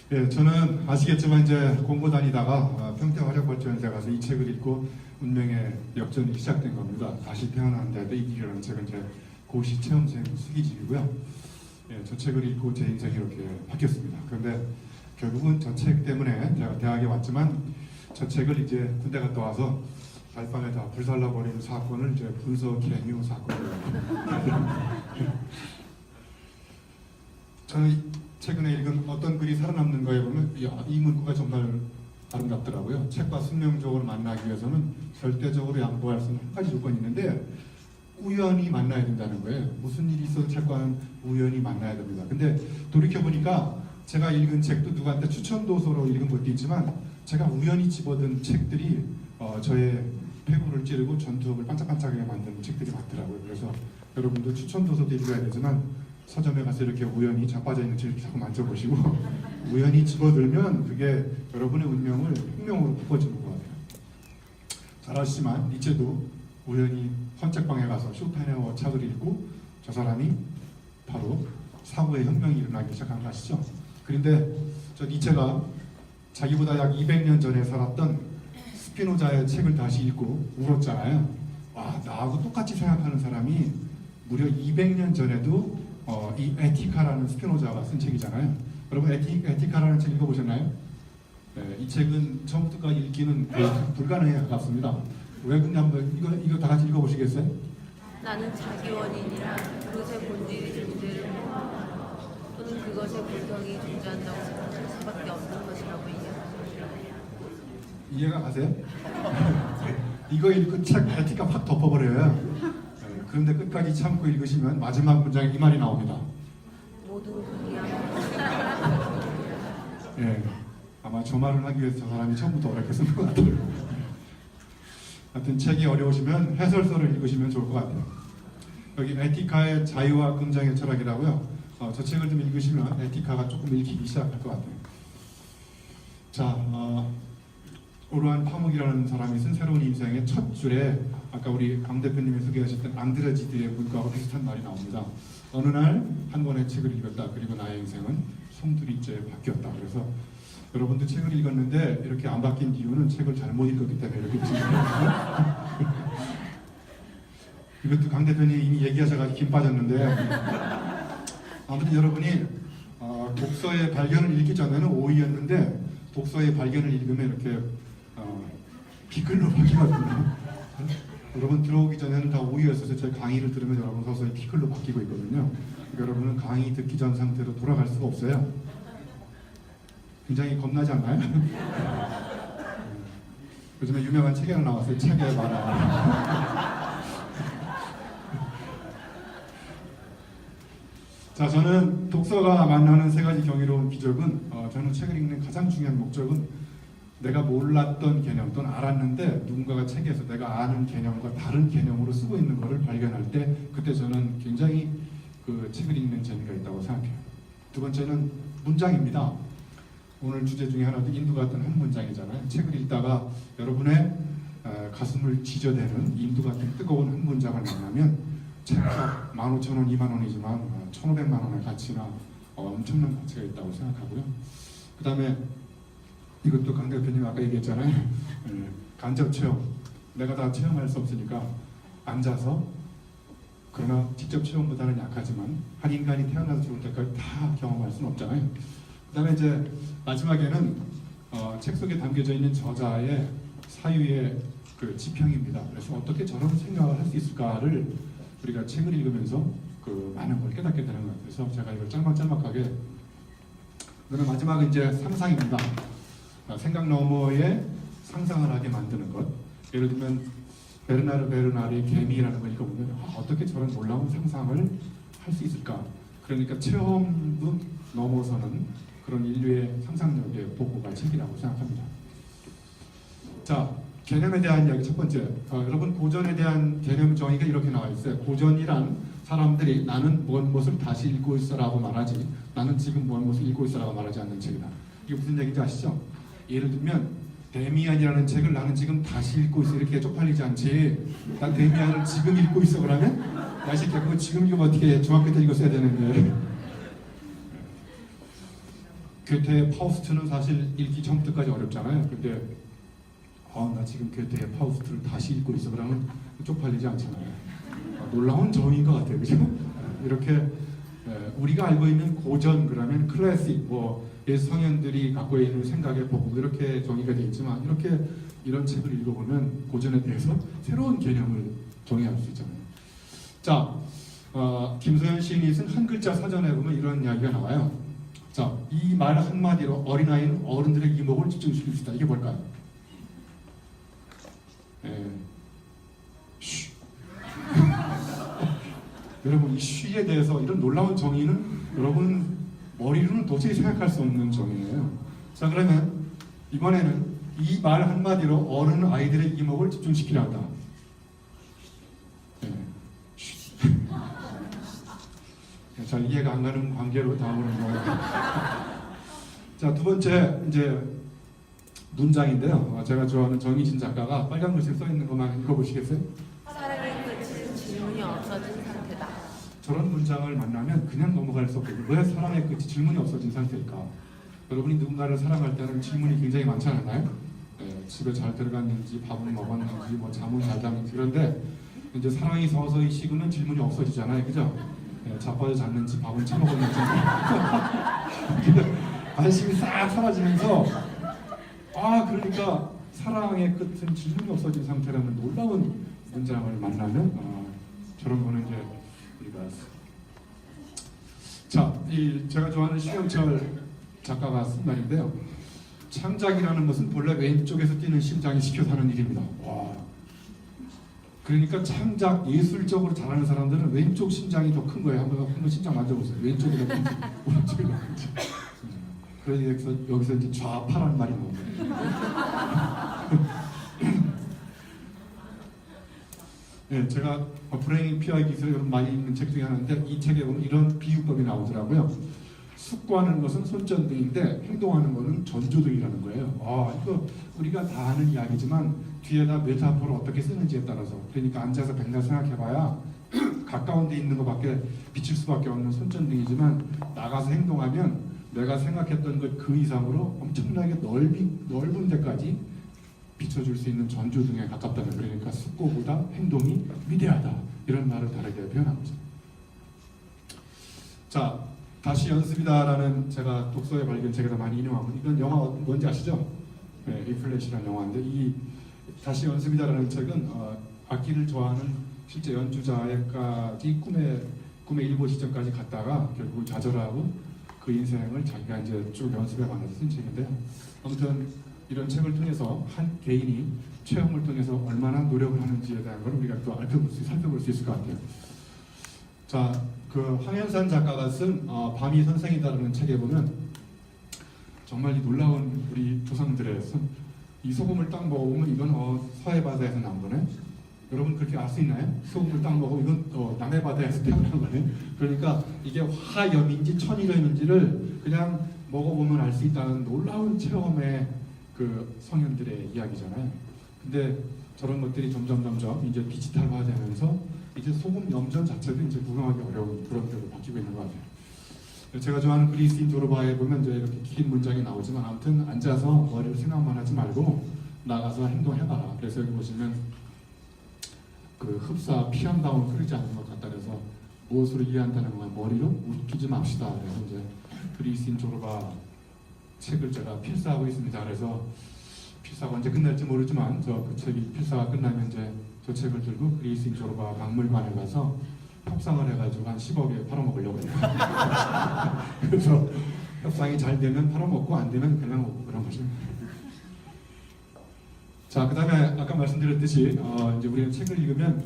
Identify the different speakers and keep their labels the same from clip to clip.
Speaker 1: 예, 저는 아시겠지만 이제 공고 다니다가 평택화력발전소에 가서 이 책을 읽고 운명의 역전이 시작된 겁니다. 다시 태어난 데도 이기라는 책은 이제 고시 체험생 수기집이고요. 예, 저 책을 읽고 제 인생이 이렇게 바뀌었습니다. 그런데 결국은 저 책 때문에 대학에 왔지만 저 책을 이제 군대 갔다 와서 달방에 다 불살라버리는 사건을 이제 분서 개묘 사건이라고. 저는 최근에 읽은 어떤 글이 살아남는가에 보면 이 문구가 정말 아름답더라고요. 책과 숙명적으로 만나기 위해서는 절대적으로 양보할 수 있는 한 가지 조건이 있는데 우연히 만나야 된다는 거예요. 무슨 일이 있어도 책과는 우연히 만나야 됩니다. 근데 돌이켜보니까 제가 읽은 책도 누구한테 추천도서로 읽은 것도 있지만 제가 우연히 집어든 책들이 저의 폐부를 찌르고 전투력을 반짝반짝하게 만드는 책들이 많더라고요. 그래서 여러분도 추천도서도 읽어야 되지만 서점에 가서 이렇게 우연히 자빠져 있는 책을 자꾸 만져보시고 우연히 집어들면 그게 여러분의 운명을 혁명으로 바꿔주는 것 같아요. 잘 아시지만 니체도 우연히 헌책방에 가서 쇼펜하우어 책을 읽고 저 사람이 바로 사고의 혁명이 일어나기 시작한 거 아시죠? 그런데 저 니체가 자기보다 약 200년 전에 살았던 스피노자의 책을 다시 읽고 울었잖아요. 와, 나하고 똑같이 생각하는 사람이 무려 200년 전에도 이 에티카라는 스피노자가 쓴 책이잖아요. 여러분 에티카라는 책 읽어보셨나요? 네, 이 책은 처음부터까지 읽기는 불가능에 가깝습니다. 왜 그냥 한번 이거 다 같이 읽어보시겠어요?
Speaker 2: 나는 자기 원인이라 그것의 본질이 존재를 또는 그것의 불성이 존재한다고 생각할 수밖에 없는 것이라고
Speaker 1: 이해가 가세요? 이거 읽고 책 에티카 확 덮어버려요. 그런데 끝까지 참고 읽으시면 마지막 문장에 이 말이 나옵니다.
Speaker 2: 모든 분이야.
Speaker 1: 예, 아마 저 말을 하기 위해서 저 사람이 처음부터 어렵게 쓴 것 같아요. 하여튼 책이 어려우시면 해설서를 읽으시면 좋을 것 같아요. 여기 에티카의 자유와 긍정의 철학이라고요. 저 책을 좀 읽으시면 에티카가 조금 읽히기 시작할 것 같아요. 자, 오르한 파묵이라는 사람이 쓴 새로운 인생의 첫 줄에 아까 우리 강 대표님이 소개하셨던 앙드레지드의 문과와 비슷한 말이 나옵니다. 어느 날 한 권의 책을 읽었다. 그리고 나의 인생은 송두리째 바뀌었다. 그래서 여러분도 책을 읽었는데 이렇게 안 바뀐 이유는 책을 잘못 읽었기 때문에 이렇게 되거든요. 이것도 강 대표님이 이미 얘기하셔가지고 김 빠졌는데 아무튼 여러분이 독서의 발견을 읽기 전에는 오이였는데 독서의 발견을 읽으면 이렇게 피클로 바뀌거든요. 여러분 들어오기 전에는 다 오이였어서 제 강의를 들으면 여러분 서서히 피클로 바뀌고 있거든요. 그러니까 여러분은 강의 듣기 전 상태로 돌아갈 수가 없어요. 굉장히 겁나지 않나요? 요즘에 유명한 책이 하나 나왔어요. 책에 말아. 자, 저는 독서가 만나는 세 가지 경이로운 기적은 저는 책을 읽는 가장 중요한 목적은 내가 몰랐던 개념 또는 알았는데 누군가가 책에서 내가 아는 개념과 다른 개념으로 쓰고 있는 것을 발견할 때 그때 저는 굉장히 그 책을 읽는 재미가 있다고 생각해요. 두 번째는 문장입니다. 오늘 주제 중에 하나도 인두 같은 한 문장이잖아요. 책을 읽다가 여러분의 가슴을 지져대는 인두 같은 뜨거운 한 문장을 만나면 책값 15,000원, 20,000원이지만 1,500만 원의 가치나 엄청난 가치가 있다고 생각하고요. 그 다음에 이것도 강 대표님 아까 얘기했잖아요. 간접 체험. 내가 다 체험할 수 없으니까 앉아서 그러나 직접 체험보다는 약하지만 한 인간이 태어나서 죽을 때까지 다 경험할 수는 없잖아요. 그 다음에 이제 마지막에는 책 속에 담겨져 있는 저자의 사유의 그 지평입니다. 그래서 어떻게 저런 생각을 할 수 있을까를 우리가 책을 읽으면서 그 많은 걸 깨닫게 되는 것 같아서 제가 이걸 짤막짤막하게 그러면 마지막은 이제 상상입니다. 생각 너머에 상상을 하게 만드는 것. 예를 들면 베르나르 베르나르의 개미라는 걸 읽어보면 어떻게 저런 놀라운 상상을 할 수 있을까. 그러니까 체험도 넘어서는 그런 인류의 상상력의 보고가 책이라고 생각합니다. 자, 개념에 대한 이야기 첫 번째. 여러분 고전에 대한 개념 정의가 이렇게 나와 있어요. 고전이란 사람들이 나는 무엇을 다시 읽고 있어라고 말하지 나는 지금 무엇을 읽고 있어라고 말하지 않는 책이다. 이게 무슨 얘기인지 아시죠? 예를 들면 데미안이라는 책을 나는 지금 다시 읽고 있어 이렇게 쪽팔리지 않지. 난 데미안을 지금 읽고 있어 그러면 야 이 새끼야 그거 지금 읽으면 어떻게 해. 중학교 때 읽었어야 되는데. 괴테의 파우스트는 사실 읽기 처음부터까지 어렵잖아요. 근데 나 지금 괴테의 파우스트를 다시 읽고 있어 그러면 쪽팔리지 않잖아요. 놀라운 정의인 것 같아요. 그죠? 이렇게 우리가 알고 있는 고전 그러면 클래식 뭐 성현들이 갖고 있는 생각의 복음 이렇게 정의가 되어 있지만 이렇게 이런 책을 읽어보면 고전에 대해서 새로운 개념을 정의할 수 있잖아요. 자, 김소연 시인이 쓴 한 글자 사전에 보면 이런 이야기가 나와요. 자, 이 말 한마디로 어린아이는 어른들의 이목을 집중시킬 수 있다. 이게 뭘까요? 쉬. 여러분 이 쉬에 대해서 이런 놀라운 정의는 여러분 머리로는 도저히 생각할 수 없는 정의예요. 자, 그러면 이번에는 이 말 한마디로 어른 아이들의 이목을 집중시키려 한다. 잘 이해가 안 가는 관계로 다음으로 넘어갑니다. 자, 두 번째 이제 문장인데요. 제가 좋아하는 정희진 작가가 빨간 글씨에 써 있는 것만 읽어보시겠어요?
Speaker 2: 사랑의 끝은 질문이 없어진 상태다.
Speaker 1: 저런 문장을 만나면 그냥 넘어갈 수 없거든요. 왜 사랑의 끝이 질문이 없어진 상태일까? 여러분이 누군가를 사랑할 때는 질문이 굉장히 많지 않나요? 집에 잘 들어갔는지, 밥은 먹었는지, 뭐 잠은 잘 잤는지. 그런데 이제 사랑이 서서히 식으면 질문이 없어지잖아요, 그죠? 자빠져 잤는지, 밥은 처먹었는지. 근데 관심이 싹 사라지면서 그러니까 사랑의 끝은 질문이 없어진 상태라는 놀라운 문장을 만나면 저런 거는 이제 우리가 제가 좋아하는 신영철 작가가 쓴 말인데요. 창작이라는 것은 본래 왼쪽에서 뛰는 심장이 시켜서 하는 일입니다. 그러니까 창작 예술적으로 잘하는 사람들은 왼쪽 심장이 더 큰 거예요. 한번 심장 만져보세요. 왼쪽이 더 큰지 오른쪽이 더 큰지. 그래서 여기서 이제 좌파라는 말이 나옵니다. 네, 제가 불행히 피하기 위해서 여러분 많이 읽는 책 중에 하나인데 이 책에 보면 이런 비유법이 나오더라고요. 숙고하는 것은 손전등인데 행동하는 것은 전조등이라는 거예요. 이거 우리가 다 아는 이야기지만 뒤에다 메타포를 어떻게 쓰는지에 따라서 그러니까 앉아서 백날 생각해봐야 가까운 데 있는 것밖에 비칠 수밖에 없는 손전등이지만 나가서 행동하면 내가 생각했던 것 그 이상으로 엄청나게 넓은 데까지 비춰줄 수 있는 전조등에 가깝다는 그러니까 숙고보다 행동이 위대하다 이런 말을 다르게 표현한 거죠. 자, 다시 연습이다라는 제가 독서의 발견책에서 많이 인용하고 이건 영화 뭔지 아시죠? 네, 리플래시라는 영화인데 이 다시 연습이다라는 책은 악기를 좋아하는 실제 연주자에까지 꿈의 일부 시점까지 갔다가 결국 좌절하고 그 인생을 자기가 이제 쭉 연습에 관해서 쓴 책인데요. 아무튼 이런 책을 통해서 한 개인이 체험을 통해서 얼마나 노력을 하는지에 대한 걸 우리가 또 살펴볼 수 있을 것 같아요. 자, 그 황현산 작가가 쓴 밤이 선생이다라는 책에 보면 정말 이 놀라운 우리 조상들의 이 소금을 딱 먹어보면 이건 서해 바다에서 나온 거네. 여러분 그렇게 알 수 있나요? 소금을 딱 먹으면 이건 남해 바다에서 태어난 거네. 그러니까 이게 화염인지 천일염인지를 그냥 먹어보면 알 수 있다는 놀라운 체험의 그 성현들의 이야기잖아요. 근데 저런 것들이 점점 이제 디지털화되면서 이제 소금 염전 자체도 이제 구경하기 어려운 그런 데로 바뀌고 있는 것 같아요. 제가 좋아하는 그리스인 조르바에 보면 이제 이렇게 긴 문장이 나오지만 아무튼 앉아서 머리를 생각만 하지 말고 나가서 행동해봐라. 그래서 여기 보시면 그 흡사 피한다운 흐르지 않는 것 같다 그래서 무엇으로 이해한다는 거야 머리로 웃기지 맙시다. 그래서 이제 그리스인 조르바 책을 제가 필사하고 있습니다. 그래서 필사가 언제 끝날지 모르지만 그 책이 필사가 끝나면 이제 저 책을 들고 그리스인 조르바 박물관에 가서 협상을 해가지고 한 10억에 팔아먹으려고 해요. 그래서 협상이 잘 되면 팔아먹고 안 되면 그냥 먹고 그런 거죠. 자, 그 다음에 아까 말씀드렸듯이 이제 우리는 책을 읽으면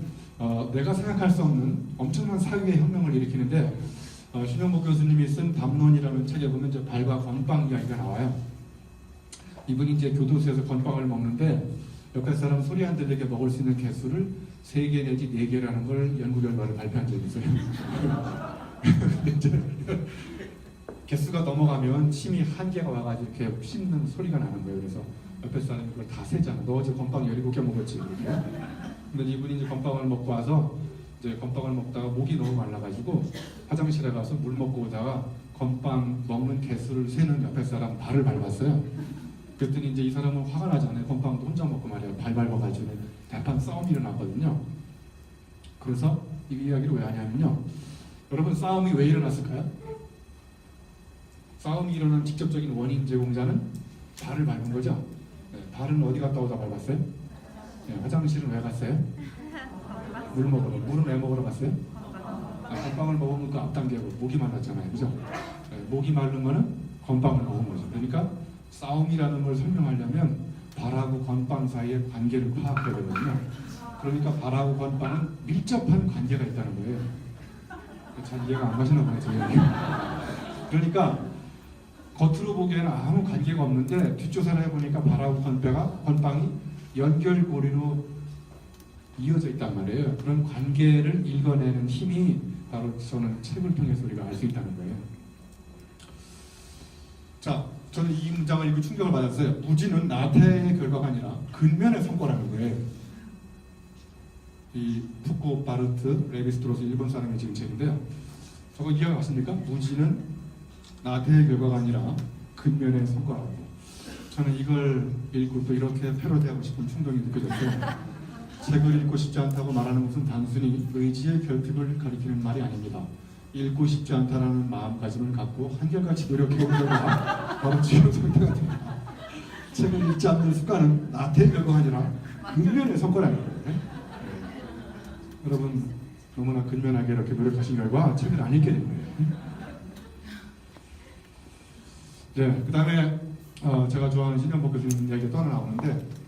Speaker 1: 내가 생각할 수 없는 엄청난 사회의 혁명을 일으키는데 신영복 교수님이 쓴 담론이라는 책에 보면 이제 발과 건빵 이야기가 나와요. 이분이 이제 교도소에서 건빵을 먹는데 옆에 사람 소리 안 들리게 먹을 수 있는 개수를 3개 내지 4개라는 걸 연구 결과를 발표한 적이 있어요. 근데 이제 개수가 넘어가면 침이 한개가 와가지고 이렇게 씹는 소리가 나는 거예요. 그래서 옆에 사람이 그걸 다 세잖아. 너 어제 건빵 17개 먹었지. 이렇게. 근데 이분이 이제 건빵을 먹고 와서 이제 건빵을 먹다가 목이 너무 말라가지고 화장실에 가서 물 먹고 오다가 건빵 먹는 개수를 세는 옆에 사람 발을 밟았어요. 그랬더니 이제 이 사람은 화가 나잖아요. 건빵도 혼자 먹고 말이에요. 발 밟아가지고 대판 싸움이 일어났거든요. 그래서 이 이야기를 왜 하냐면요. 여러분 싸움이 왜 일어났을까요? 싸움이 일어나는 직접적인 원인 제공자는 발을 밟은 거죠. 네, 발은 어디 갔다 오다 밟았어요? 네, 화장실은 왜 갔어요? 물 먹으러. 물은 왜 먹으러 갔어요? 건빵을 먹으면 그 앞단계고 목이 말랐잖아요. 그죠? 네, 목이 마른 거는 건빵을 먹은 거죠. 그러니까 싸움이라는 걸 설명하려면 발하고 건빵 사이의 관계를 파악해야 되거든요. 그러니까 발하고 건빵은 밀접한 관계가 있다는 거예요. 잘 이해가 안 가시나 보네요, 저희. 그러니까 겉으로 보기에는 아무 관계가 없는데 뒷조사를 해보니까 발하고 건빵이 연결고리로 이어져 있단 말이에요. 그런 관계를 읽어내는 힘이 바로 저는 책을 통해서 우리가 알 수 있다는 거예요. 자, 저는 이 문장을 읽고 충격을 받았어요. 무지는 나태의 결과가 아니라 근면의 성과라는 거예요. 이 푸코 바르트 레비스트로스 일본 사람의 지은 책인데요. 저거 이해가 갔습니까? 무지는 나태의 결과가 아니라 근면의 성과라고. 저는 이걸 읽고 또 이렇게 패러디하고 싶은 충동이 느껴졌어요. 책을 읽고 싶지 않다고 말하는 것은 단순히 의지의 결핍을 가리키는 말이 아닙니다. 읽고 싶지 않다라는 마음가짐을 갖고 한결같이 노력해보려고 바로 지금 상태가 됩니다. 책을 읽지 않는 습관은 나태의 결과가 아니라 근면의 성과라는 거예요. 네? 여러분 너무나 근면하게 이렇게 노력하신 결과 책을 안 읽게 된 거예요. 네, 그 다음에 제가 좋아하는 신현복 교수님 이야기가 또 하나 나오는데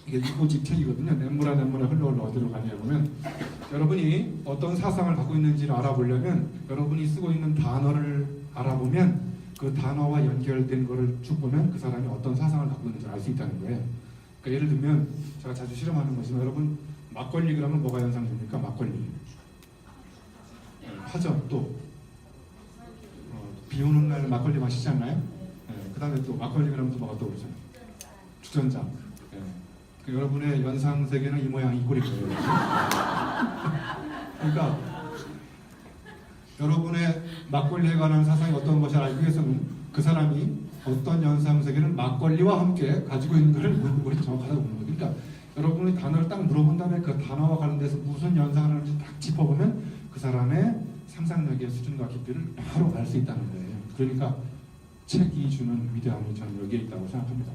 Speaker 1: 이게 이고집 책이거든요. 냇물아 흘러 어디로 가냐 보면 여러분이 어떤 사상을 갖고 있는지를 알아보려면 여러분이 쓰고 있는 단어를 알아보면 그 단어와 연결된 거를 쭉 보면 그 사람이 어떤 사상을 갖고 있는지 알 수 있다는 거예요. 그러니까 예를 들면 제가 자주 실험하는 것이면 여러분 막걸리 그러면 뭐가 연상됩니까? 막걸리. 화전 또 비 오는 날 막걸리 마시지 않나요? 그 다음에 또 막걸리 그러면 또 뭐가 떠오르잖아요. 주전자. 여러분의 연상 세계는 이 모양 이 꼴일 거예요. 그러니까 여러분의 막걸리에 관한 사상이 어떤 것을 알기 위해서는 그 사람이 어떤 연상 세계는 막걸리와 함께 가지고 있는 것을 우리 정확하다고 보는 거예요. 그러니까 여러분이 단어를 딱 물어본 다음에 그 단어와 관련돼서 무슨 연상을 하는지 딱 짚어보면 그 사람의 상상력의 수준과 깊이를 바로 알 수 있다는 거예요. 그러니까 책이 주는 위대함이 저는 여기에 있다고 생각합니다.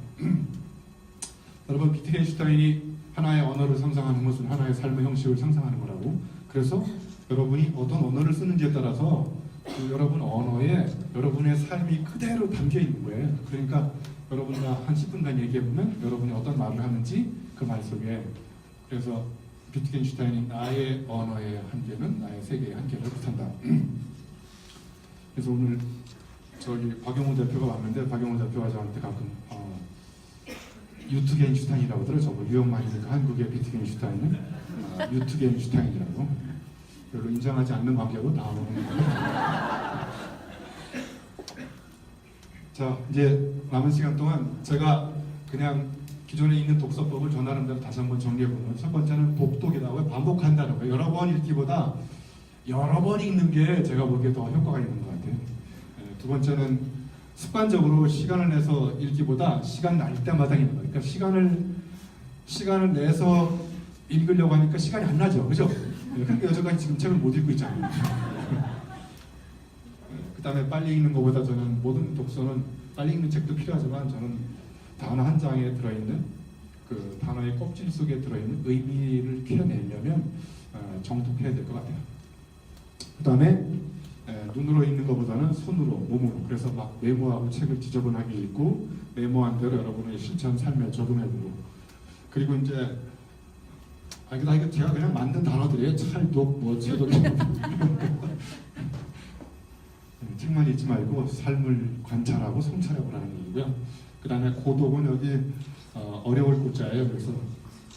Speaker 1: 여러분 비트겐슈타인이 하나의 언어를 상상하는 것은 하나의 삶의 형식을 상상하는 거라고. 그래서 여러분이 어떤 언어를 쓰는지에 따라서 그 여러분 언어에 여러분의 삶이 그대로 담겨 있는 거예요. 그러니까 여러분과 한 10분간 얘기해보면 여러분이 어떤 말을 하는지 그 말 속에. 그래서 비트겐슈타인이 나의 언어의 한계는 나의 세계의 한계를 뜻한다. 그래서 오늘 저기 박용호 대표가 왔는데 박용호 대표가 저한테 가끔 유트겐슈타인이라고 들어요. 저거 뉴욕 많이니까 한국의 비트겐슈타인은 유트겐슈타인이라고. 별로 인정하지 않는 관계고 나오는 거예요. 자, 이제 남은 시간 동안 제가 그냥 기존에 있는 독서법을 저 나름대로 다시 한번 정리해보면 첫 번째는 복독이라고 반복한다는 거예요. 여러 번 읽기보다 여러 번 읽는 게 제가 보기에 더 효과가 있는 것 같아요. 두 번째는 습관적으로 시간을 내서 읽기보다 시간 날 때마다 읽는 거예요. 그러니까 시간을 내서 읽으려고 하니까 시간이 안 나죠. 그죠? 그러니까 여전까지 지금 책을 못 읽고 있잖아요. 그 다음에 빨리 읽는 것보다 저는 모든 독서는 빨리 읽는 책도 필요하지만 저는 단어 한 장에 들어있는 그 단어의 껍질 속에 들어있는 의미를 캐내려면 정독해야 될 것 같아요. 그 다음에 눈으로 읽는 것보다는 손으로, 몸으로. 그래서 막 메모하고 책을 지저분하게 읽고 메모한 대로 여러분의 실천 삶에 적용해보고. 그리고 이제 이거 제가 그냥 만든 단어들이에요. 찰독, 뭐 채독. 책만 읽지 말고 삶을 관찰하고 성찰해보라는 얘기고요. 그 다음에 고독은 여기 어려울 고자예요. 그래서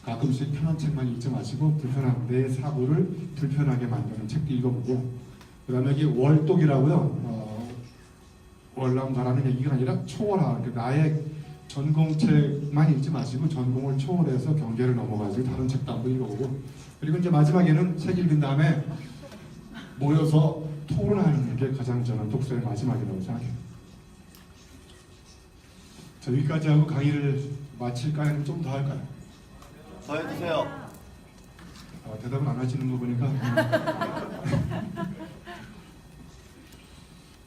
Speaker 1: 가끔씩 편한 책만 읽지 마시고 불편한 내 사고를 불편하게 만드는 책도 읽어보고. 그 다음에 여기 월독이라고요. 월남가라는 얘기가 아니라 초월하. 나의 전공책만 읽지 마시고 전공을 초월해서 경계를 넘어가지고 다른 책도 한번 읽어보고. 그리고 이제 마지막에는 책 읽은 다음에 모여서 토론하는 게 가장 저는 독서의 마지막이라고 생각해요. 자, 여기까지 하고 강의를 마칠까요? 아니면 좀 더 할까요?
Speaker 3: 더 해주세요.
Speaker 1: 대답을 안 하시는 거 보니까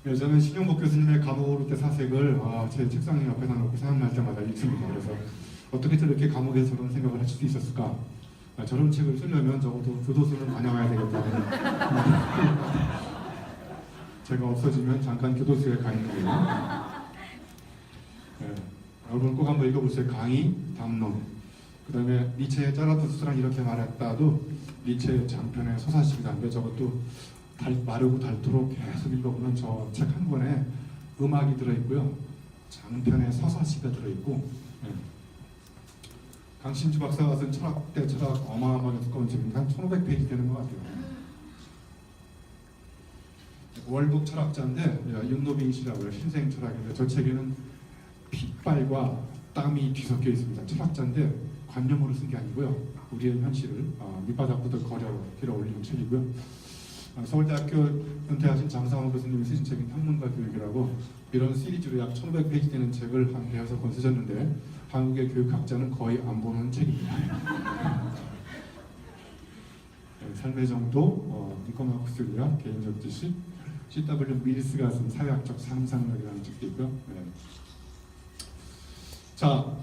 Speaker 1: 네, 저는 신용복 교수님의 감옥 오를 때 사색을 제 책상 옆에다 놓고 생각날 때마다 읽습니다. 그래서 어떻게 저렇게 감옥에서 저런 생각을 하실 수 있었을까? 저런 책을 쓰려면 적어도 교도소는 다녀와야 되겠다는 제가 없어지면 잠깐 교도소에 가 있는 거예요. 네, 여러분 꼭 한번 읽어보세요. 강의, 담론. 그 다음에 니체의 짜라투스트랑 이렇게 말했다도 니체의 장편의 서사시기인데 저것도 마르고 닳도록 계속 읽어보면 저 책 한 권에 음악이 들어있고요. 장편의 서사시가 들어있고 네. 강신주 박사가 쓴 철학대 철학 어마어마하게 두꺼운 책입니다. 한 1500페이지 되는 것 같아요. 월북 철학자인데 윤노빈 씨라고요. 신생 철학인데 저 책에는 핏발과 땀이 뒤섞여 있습니다. 철학자인데 관념으로 쓴 게 아니고요. 우리의 현실을 밑바닥부터 길어 올리는 책이고요. 서울대학교 은퇴하신 장상호 교수님이 쓰신 책인 학문과 교육이라고 이런 시리즈로 약 1500페이지 되는 책을 한 대여섯 권 쓰셨는데 한국의 교육학자는 거의 안 보는 책입니다. 네, 삶의 정도, 니코마쿠스리아 개인적 지식, C.W. 밀스가 쓴 사회학적 상상력이라는 책도 있고요. 네. 자,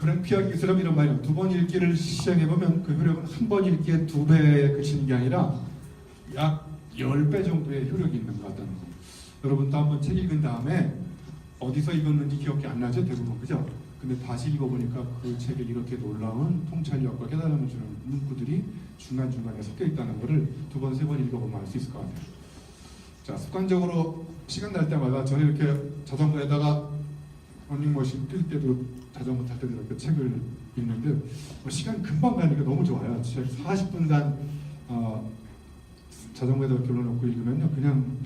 Speaker 1: 브랭 피어 기술은 이런 말이에요. 두 번 읽기를 시행해보면 그 효력은 한 번 읽기에 2배에 그치는 게 아니라 약 10배 정도의 효력이 있는 것 같다는 거. 여러분도 한번 책 읽은 다음에 어디서 읽었는지 기억이 안 나죠? 대부분 그죠? 근데 다시 읽어보니까 그 책에 이렇게 놀라운 통찰력과 깨달음을 주는 문구들이 중간중간에 섞여 있다는 것을 2번, 3번 읽어보면 알 수 있을 것 같아요. 자, 습관적으로 시간 날 때마다 저는 이렇게 자전거에다가 러닝머신 뛸 때도 자전거 탈 때도 이렇게 책을 읽는데 시간 금방 가니까 너무 좋아요. 책 40분간 자전거에다가 결론놓고 읽으면요 그냥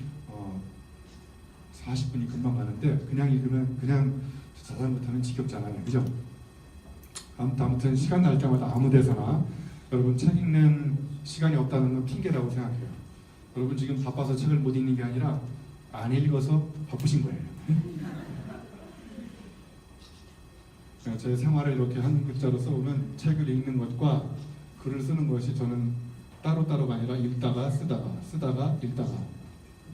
Speaker 1: 40분이 금방 가는데 그냥 읽으면 그냥 자전거 타는 지겹잖아요. 그죠? 아무튼 시간 날 때마다 아무 데서나 여러분 책 읽는 시간이 없다는 건 핑계라고 생각해요. 여러분 지금 바빠서 책을 못 읽는 게 아니라 안 읽어서 바쁘신 거예요. 제 생활을 이렇게 한 글자로 써보면 책을 읽는 것과 글을 쓰는 것이 저는 따로따로가 아니라 읽다가 쓰다가 읽다가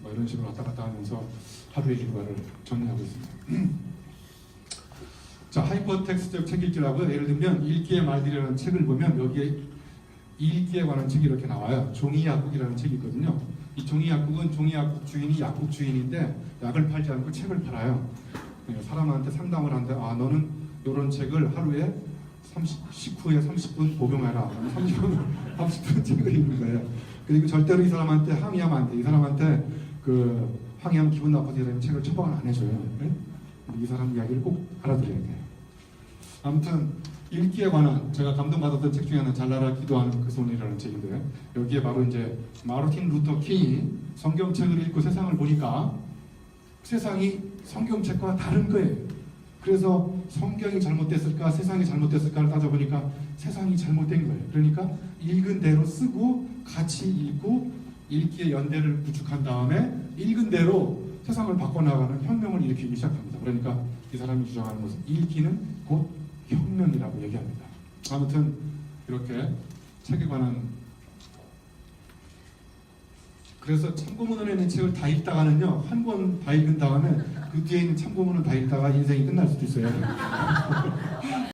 Speaker 1: 뭐 이런 식으로 왔다 갔다 하면서 하루의 일과를 정리하고 있습니다. 자, 하이퍼텍스트적 책 읽기라고요. 예를 들면 읽기의 말들이라는 책을 보면 여기에 읽기에 관한 책이 이렇게 나와요. 종이약국이라는 책이 있거든요. 이 종이약국은 종이약국 주인이 약국 주인인데 약을 팔지 않고 책을 팔아요. 사람한테 상담을 하는데 너는 이런 책을 하루에 식후에 30분 복용해라. 30분 책을 읽는 거예요. 그리고 절대로 이 사람한테 항의하면 안 돼. 이 사람한테 항의하면 기분 나빠서 이 사람이 책을 처방을 안 해줘요. 네? 이 사람 이야기를 꼭 알아들어야 돼요. 아무튼 읽기에 관한 제가 감동받았던 책 중에 하나는 잘나라 기도하는 그 손이라는 책인데 여기에 바로 이제 마르틴 루터 킹이 성경책을 읽고 세상을 보니까 세상이 성경책과 다른 거예요. 그래서 성경이 잘못됐을까 세상이 잘못됐을까를 따져보니까 세상이 잘못된 거예요. 그러니까 읽은 대로 쓰고 같이 읽고 읽기의 연대를 구축한 다음에 읽은 대로 세상을 바꿔나가는 혁명을 일으키기 시작합니다. 그러니까 이 사람이 주장하는 것은 읽기는 곧 혁명이라고 얘기합니다. 아무튼 이렇게 책에 관한 그래서 참고문헌에 있는 책을 다 읽다가는요 한 권 다 읽은 다음에 그 뒤에 있는 참고문헌 다 읽다가 인생이 끝날 수도 있어요.